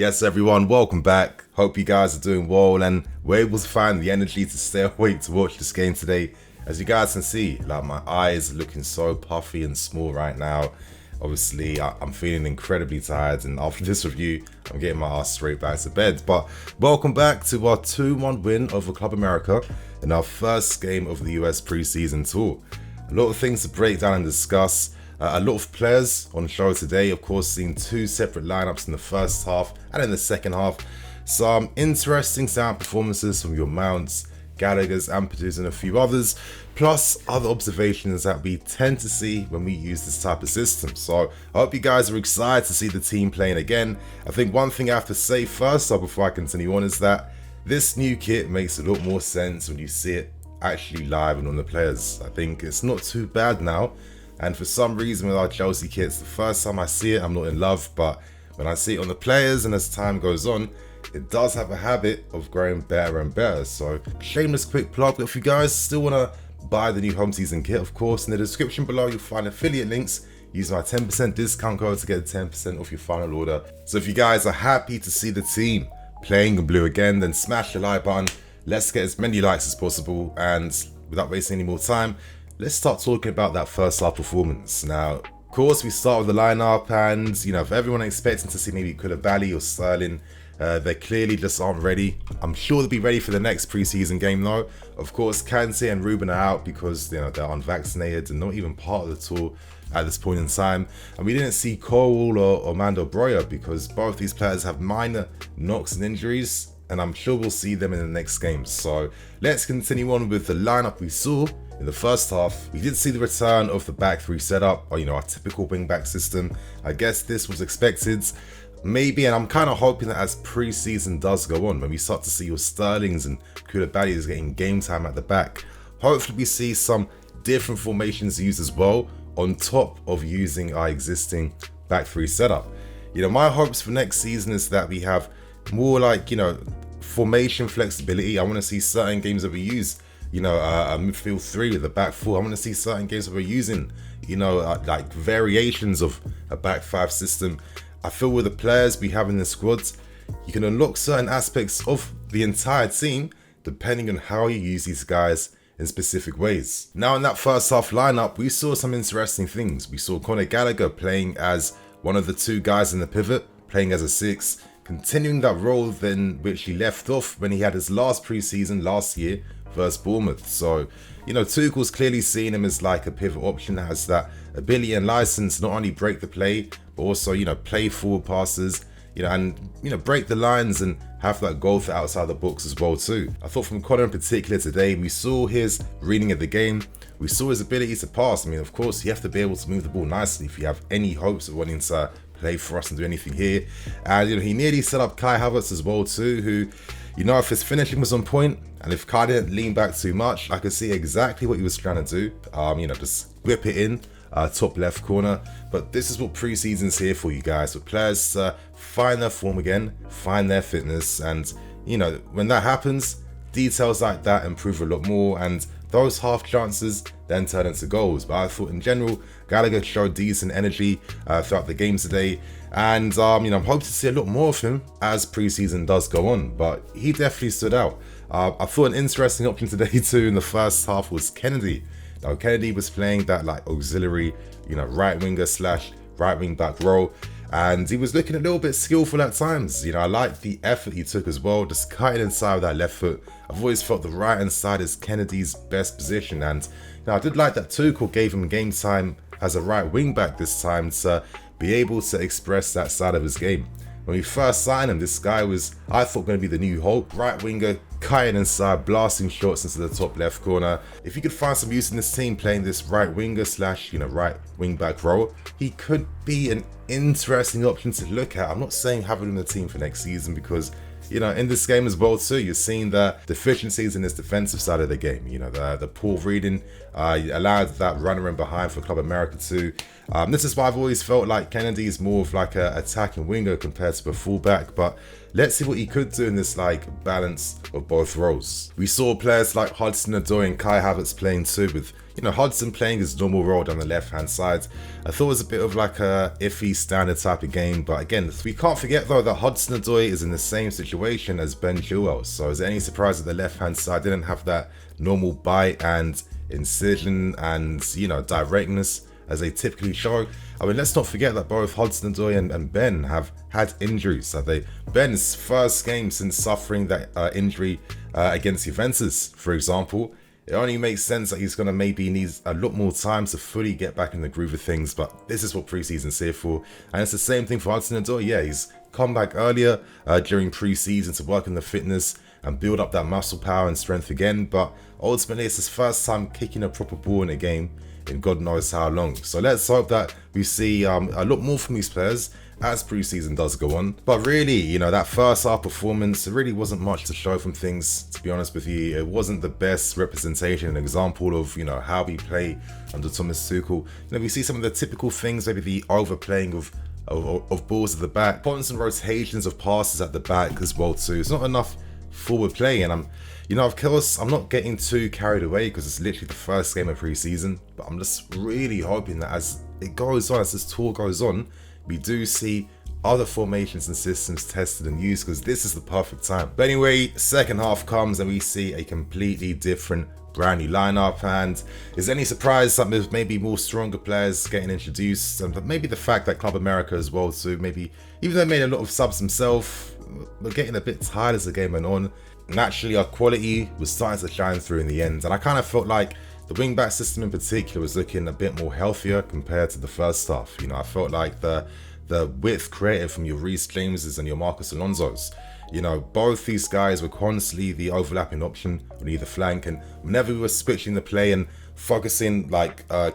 Yes, everyone, welcome back. Hope you guys are doing well and we're able to find the energy to stay awake to watch this game today. As you guys can see, like my eyes are looking so puffy and small right now. Obviously, I'm feeling incredibly tired, and after this review, I'm getting my ass straight back to bed. But welcome back to our 2-1 win over Club America in our first game of the US preseason tour. A lot of things to break down and discuss. A lot of players on the show today, of course, seeing two separate lineups in the first half and in the second half. Some interesting sound performances from your Mounts, Gallagher's, Amplitudes, and a few others, plus other observations that we tend to see when we use this type of system. So I hope you guys are excited to see the team playing again. I think one thing I have to say first, before I continue on, is that this new kit makes a lot more sense when you see it actually live and on the players. I think it's not too bad now. And for some reason with our Chelsea kits, the first time I see it, I'm not in love, but when I see it on the players and as time goes on, it does have a habit of growing better and better. So shameless quick plug, but if you guys still want to buy the new home season kit, of course, in the description below, you'll find affiliate links. Use my 10% discount code to get 10% off your final order. So if you guys are happy to see the team playing in blue again, then smash the like button. Let's get as many likes as possible. And without wasting any more time, let's start talking about that first half performance. Now, of course, we start with the lineup, and you know, for everyone expecting to see maybe Koulibaly or Sterling, they clearly just aren't ready. I'm sure they'll be ready for the next preseason game though. Of course, Kante and Ruben are out because they're unvaccinated and not even part of the tour at this point in time. And we didn't see Cole or Mando Breuer because both these players have minor knocks and injuries, and I'm sure we'll see them in the next games. So let's continue on with the lineup we saw. In the first half, we did see the return of the back three setup, or our typical wing-back system. I guess this was expected, maybe, and I'm kind of hoping that as pre-season does go on, when we start to see your Sterlings and Koulibaly getting game time at the back, hopefully we see some different formations used as well, on top of using our existing back three setup. My hopes for next season is that we have more formation flexibility. I want to see certain games that we use a midfield three with a back four. I want to see certain games where we're using, like variations of a back five system. I feel with the players we have in the squads, you can unlock certain aspects of the entire team depending on how you use these guys in specific ways. Now in that first half lineup, we saw some interesting things. We saw Conor Gallagher playing as one of the two guys in the pivot, playing as a 6, continuing that role then which he left off when he had his last preseason last year versus Bournemouth. So, Tuchel's clearly seeing him as like a pivot option that has that ability and license to not only break the play, but also, play forward passes, and break the lines and have that goal for outside the box as well too. I thought from Conor in particular today, we saw his reading of the game, we saw his ability to pass. Of course, you have to be able to move the ball nicely if you have any hopes of wanting to play for us and do anything here. And he nearly set up Kai Havertz as well too, who, if his finishing was on point and if Kai didn't lean back too much, I could see exactly what he was trying to do. Just whip it in top left corner. But this is what preseason's here for, you guys, for players to find their form again, find their fitness, and when that happens, details like that improve a lot more, and those half chances then turn into goals. But I thought in general, Gallagher showed decent energy throughout the game today, and I'm hoping to see a lot more of him as preseason does go on. But he definitely stood out. I thought an interesting option today too in the first half was Kennedy. Now Kennedy was playing that like auxiliary, right winger / right wing back role, and he was looking a little bit skillful at times. I like the effort he took as well, just cutting inside with that left foot. I've always felt the right hand side is Kennedy's best position, and I did like that Tuchel gave him game time as a right wing back this time to be able to express that side of his game. When we first signed him, this guy was, I thought, going to be the new Hulk, right winger, cutting inside, blasting shots into the top left corner. If you could find some use in this team playing this right winger / right wing back role, he could be an interesting option to look at. I'm not saying have him in the team for next season because, in this game as well too, you're seeing the deficiencies in his defensive side of the game. The poor reading allowed that runner in behind for Club America too. This is why I've always felt like Kennedy is more of like a attacking winger compared to a fullback, but let's see what he could do in this balance of both roles. We saw players like Hudson-Odoi and Kai Havertz playing too with Hudson playing his normal role down the left-hand side. I thought it was a bit of like a iffy standard type of game, but again, we can't forget though that Hudson-Odoi is in the same situation as Ben Chilwell. So is it any surprise that the left-hand side didn't have that normal bite and incision and, directness as they typically show? I mean, let's not forget that both Hudson-Odoi and Ben have had injuries. So Ben's first game since suffering that injury against Juventus, for example, it only makes sense that he's going to maybe need a lot more time to fully get back in the groove of things, but this is what preseason's here for. And it's the same thing for Hudson-Odoi. Yeah, he's come back earlier during preseason to work on the fitness and build up that muscle power and strength again, but ultimately it's his first time kicking a proper ball in a game in God knows how long. So let's hope that we see a lot more from these players as preseason does go on. But really, that first half performance, there really wasn't much to show from things, to be honest with you. It wasn't the best representation and example of, how we play under Thomas Tuchel. We see some of the typical things, maybe the overplaying of balls at the back, constant rotations of passes at the back as well too. It's not enough forward play, and of course, I'm not getting too carried away because it's literally the first game of preseason, but I'm just really hoping that as it goes on, as this tour goes on, we do see other formations and systems tested and used, because this is the perfect time. But anyway, second half comes and we see a completely different brand new lineup, and is any surprise that with maybe more stronger players getting introduced, and maybe the fact that Club America as well, so maybe even though they made a lot of subs themselves, we're getting a bit tired as the game went on. Naturally, our quality was starting to shine through in the end, and I kind of felt like the wing-back system in particular was looking a bit more healthier compared to the first half. I felt like the width created from your Reece Jameses and your Marcos Alonsos, both these guys were constantly the overlapping option on either flank, and whenever we were switching the play and focusing,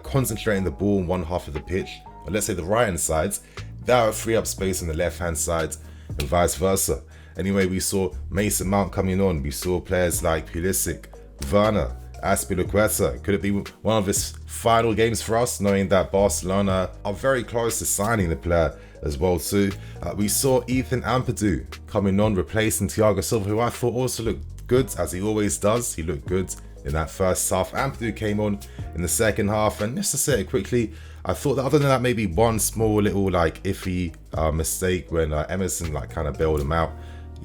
concentrating the ball on one half of the pitch, or let's say the right-hand side, that would free up space on the left-hand side, and vice versa. Anyway, we saw Mason Mount coming on. We saw players like Pulisic, Werner, Azpilicueta. Could it be one of his final games for us, knowing that Barcelona are very close to signing the player as well too? We saw Ethan Ampadu coming on, replacing Thiago Silva, who I thought also looked good, as he always does. He looked good in that first half. Ampadu came on in the second half, and just to say it quickly, I thought that other than that, maybe one small little iffy mistake when Emerson kind of bailed him out.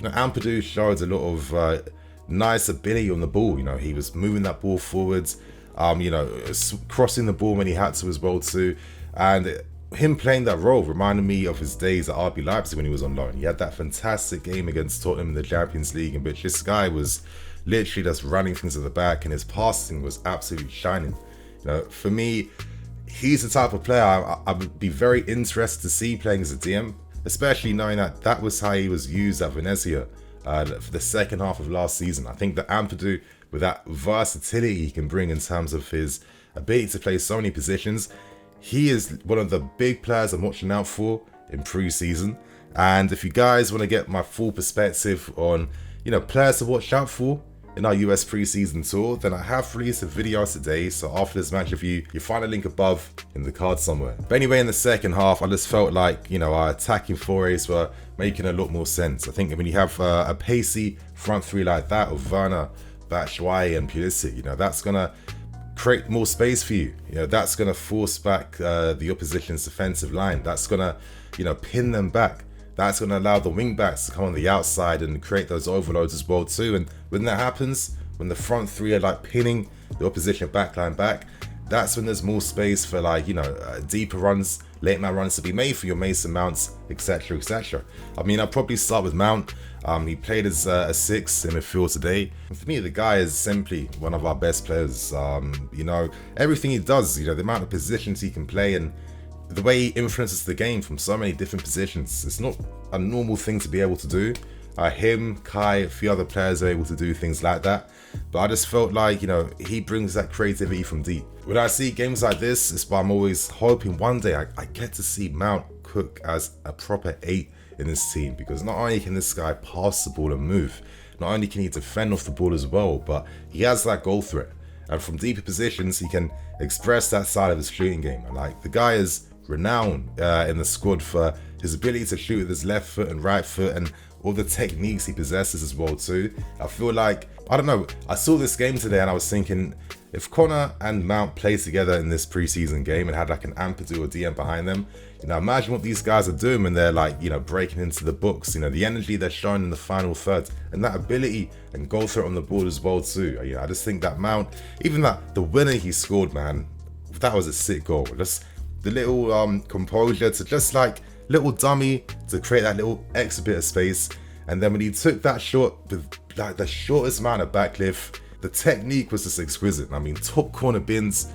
Ampadu showed a lot of nice ability on the ball. He was moving that ball forwards, crossing the ball when he had to as well too, and him playing that role reminded me of his days at RB Leipzig when he was on loan. He had that fantastic game against Tottenham in the Champions League, in which this guy was literally just running things at the back, and his passing was absolutely shining. For me, he's the type of player I would be very interested to see playing as a DM, especially knowing that was how he was used at Venezia for the second half of last season. I think that Ampadu, with that versatility he can bring in terms of his ability to play so many positions, he is one of the big players I'm watching out for in pre-season. And if you guys want to get my full perspective on, players to watch out for in our US pre-season tour, then I have released a video today. So after this match review, you'll find a link above in the card somewhere. But anyway, in the second half, I just felt like, our attacking forays were making a lot more sense. I think when you have a pacey front three like that of Werner, Batshuayi and Pulisic, that's going to create more space for you. That's going to force back the opposition's defensive line. That's going to, pin them back. That's going to allow the wing backs to come on the outside and create those overloads as well too. And when that happens, when the front three are pinning the opposition backline back, that's when there's more space for deeper runs, late man runs to be made for your Mason Mounts, etc, etc. I mean, I'll probably start with Mount. He played as a 6 in midfield today. And for me, the guy is simply one of our best players. Everything he does, the amount of positions he can play and the way he influences the game from so many different positions, it's not a normal thing to be able to do. Him, Kai, a few other players are able to do things like that. But I just felt like, he brings that creativity from deep. When I see games like this, it's why I'm always hoping one day I get to see Mount cook as a proper 8 in this team. Because not only can this guy pass the ball and move, not only can he defend off the ball as well, but he has that goal threat. And from deeper positions, he can express that side of his shooting game. And the guy is renowned in the squad for his ability to shoot with his left foot and right foot, and all the techniques he possesses as well too. I feel like, I don't know, I saw this game today and I was thinking, if Connor and Mount played together in this preseason game and had like an Ampadu or DM behind them, you know, imagine what these guys are doing when they're like, you know, breaking into the books. You know, the energy they're showing in the final third and that ability and goal threat on the board as well too. You know, I just think that Mount, even that the winner he scored, man, that was a sick goal. Just the little composure to just like little dummy to create that little extra bit of space. And then when he took that shot with like the shortest amount of backlift, the technique was just exquisite. I mean, top corner bins,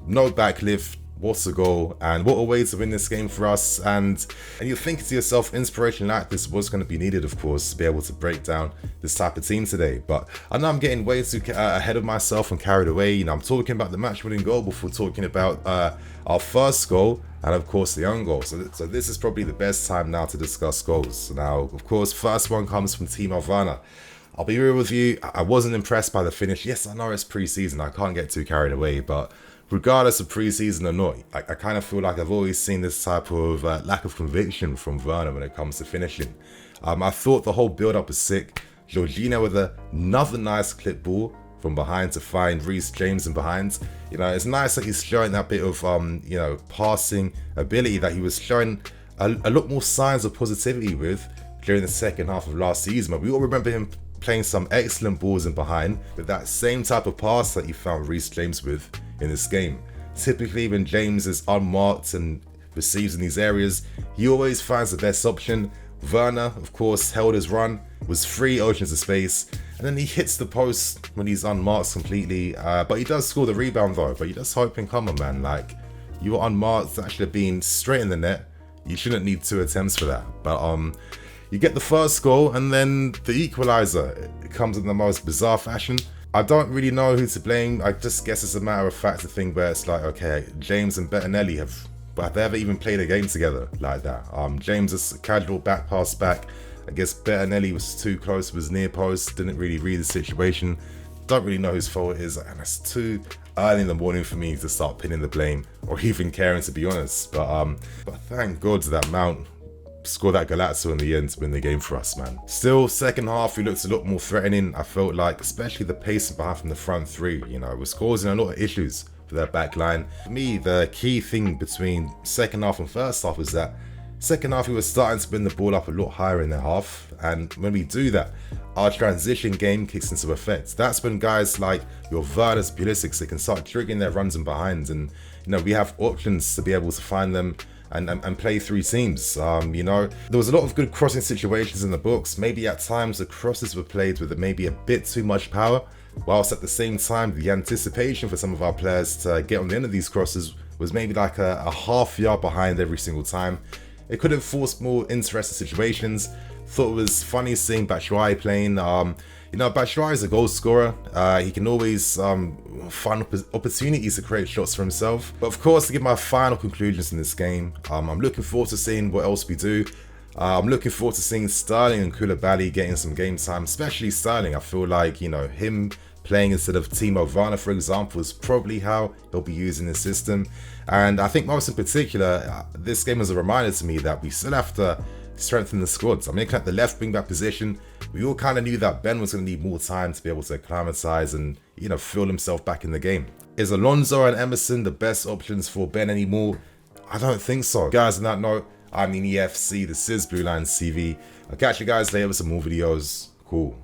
no backlift, what a goal, and what a way to win this game for us. And you're thinking to yourself, inspiration like this was going to be needed, of course, to be able to break down this type of team today. But I know I'm getting way too ahead of myself and carried away. You know, I'm talking about the match-winning goal before talking about our first goal and, of course, the own goal. So this is probably the best time now to discuss goals. Now, of course, first one comes from Timo Werner. I'll be real with you, I wasn't impressed by the finish. Yes, I know it's pre-season, I can't get too carried away, but regardless of pre-season or not, I kind of feel like I've always seen this type of lack of conviction from Werner when it comes to finishing. I thought the whole build-up was sick. Jorginho with another nice clip ball from behind to find Reece James in behind. You know, it's nice that he's showing that bit of, you know, passing ability that he was showing a lot more signs of positivity with during the second half of last season. But we all remember him playing some excellent balls in behind with that same type of pass that he found Reece James with in this game. Typically when James is unmarked and receives in these areas, he always finds the best option. Werner, of course, held his run, was free oceans of space, and then he hits the post when he's unmarked completely. But he does score the rebound though, but you just hoping, come on man, like, you were unmarked, that should have been straight in the net. You shouldn't need 2 attempts for that. But you get the first goal, and then the equalizer. It comes in the most bizarre fashion. I don't really know who to blame. I just guess it's a matter of fact, a thing where it's like, okay, James and Bettinelli have they ever even played a game together like that? James is a casual back pass back. I guess Bettinelli was too close to his near post, didn't really read the situation. Don't really know whose fault it is, and it's too early in the morning for me to start pinning the blame or even caring, to be honest. But thank God that Mount score that GOLAZO in the end to win the game for us, man. Still, second half, we looked a lot more threatening. I felt like, especially the pace behind from the front three, you know, it was causing a lot of issues for their back line. For me, the key thing between second half and first half was that second half, we were starting to bring the ball up a lot higher in their half. And when we do that, our transition game kicks into effect. That's when guys like your Werners, Pulisic, they can start triggering their runs and behinds. And, you know, we have options to be able to find them and play through teams. You know, there was a lot of good crossing situations in the books. Maybe at times the crosses were played with maybe a bit too much power, whilst at the same time the anticipation for some of our players to get on the end of these crosses was maybe like a half yard behind every single time. It could have forced more interesting situations. Thought it was funny seeing Batshuayi playing. You know, Batshuayi is a goal scorer. He can always find opportunities to create shots for himself. But of course, to give my final conclusions in this game, I'm looking forward to seeing what else we do. I'm looking forward to seeing Sterling and Koulibaly getting some game time, especially Sterling. I feel like, you know, him playing instead of Timo Werner, for example, is probably how he'll be using the system. And I think most in particular, this game is a reminder to me that we still have to strengthen the squads. I'm looking at the left wing back position. We all kind of knew that Ben was going to need more time to be able to acclimatise and, you know, feel himself back in the game. Is Alonso and Emerson the best options for Ben anymore? I don't think so. Guys, on that note, I'm EFC, this is BlueLionsTV. I'll catch you guys later with some more videos. Cool.